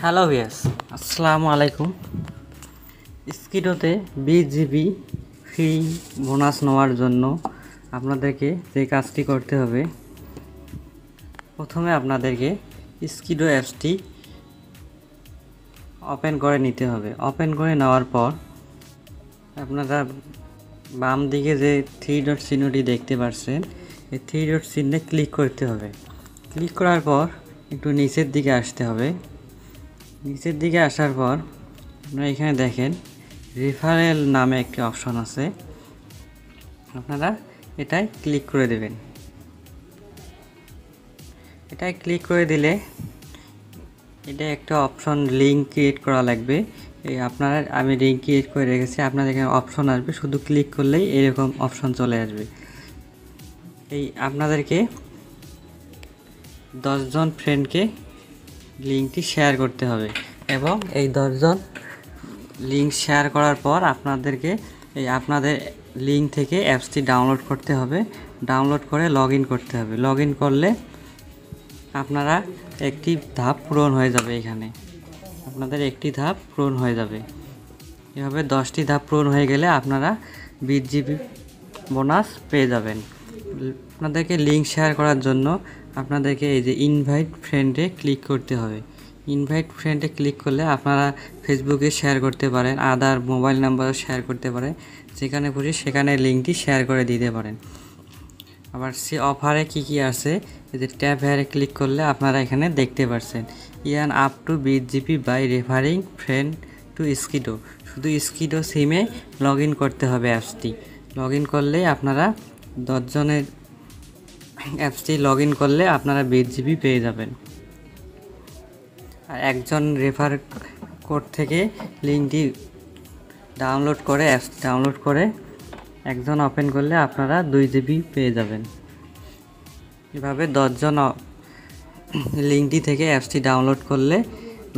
Hello viewers, আসসালামু আলাইকুম। স্কিটোতে 20 GB free bonus নেওয়ার জন্য আপনাদেরকে যে কাজটি করতে হবে, প্রথমে আপনাদেরকে স্কিটো অ্যাপসটি ওপেন করে নিতে হবে। ওপেন করে নেওয়ার পর আপনারা বাম দিকে যে 3 ডট চিহ্নটি দেখতে পাচ্ছেন, এই 3 ডট চিহ্নে ক্লিক করতে হবে। ক্লিক করার পর একটু নিচের দিকে আসতে হবে। নিচের দিকে আসার পর আপনারা এখানে দেখেন রেফারেল নামে একটি অপশন আছে, আপনারা এটাই ক্লিক করে দেবেন। এটাই ক্লিক করে দিলে এটা একটা অপশন লিঙ্ক ক্রিয়েট করা লাগবে। আমি লিঙ্ক ক্রিয়েট করে রেখেছি, আপনাদের এখানে অপশন আসবে, শুধু ক্লিক করলেই এরকম অপশন চলে আসবে। আপনাদেরকে 10 জন ফ্রেন্ডকে লিঙ্কটি শেয়ার করতে হবে এবং এই 10 জন লিঙ্ক শেয়ার করার পর আপনাদেরকে আপনাদের লিঙ্ক থেকে অ্যাপসটি ডাউনলোড করতে হবে। ডাউনলোড করে লগ ইন করতে হবে। লগ ইন করলে আপনারা একটি ধাপ পূরণ হয়ে যাবে। এখানে আপনাদের একটি ধাপ পূরণ হয়ে যাবে। এভাবে 10টি ধাপ পূরণ হয়ে গেলে আপনারা 20 GB বোনাস পেয়ে যাবেন। আপনাদেরকে লিঙ্ক শেয়ার করার জন্য আপনাদেরকে এই যে ইনভাইট ফ্রেন্ডে ক্লিক করতে হবে। ইনভাইট ফ্রেন্ডে ক্লিক করলে আপনারা ফেসবুকে শেয়ার করতে পারেন, আদার মোবাইল নাম্বারও শেয়ার করতে পারেন, যেখানে খুশি সেখানে লিঙ্কটি শেয়ার করে দিতে পারেন। আবার সে অফারে কি আছে, এই যে ট্যাব হেয়ারে ক্লিক করলে আপনারা এখানে দেখতে পাচ্ছেন earn up to 20 GB by referring friend to Skitto. শুধু স্কিটো সিমে লগ ইন করতে হবে অ্যাপসটি। লগ ইন করলেই আপনারা 10 জনের অ্যাপসটি লগ ইন করলে আপনারা 20 GB পেয়ে যাবেন। আর একজন রেফার কোড থেকে লিঙ্কটি ডাউনলোড করে অ্যাপস ডাউনলোড করে একজন ওপেন করলে আপনারা 2 GB পেয়ে যাবেন। এভাবে 10 জন লিঙ্কটি থেকে অ্যাপসটি ডাউনলোড করলে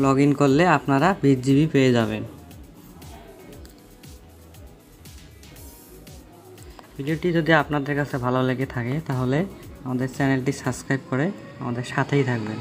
লগ ইন করলে আপনারা 20 GB পেয়ে যাবেন। ভিডিওটি যদি আপনাদের কাছে ভালো লেগে থাকে তাহলে আমাদের চ্যানেলটি সাবস্ক্রাইব করে আমাদের সাথেই থাকবেন।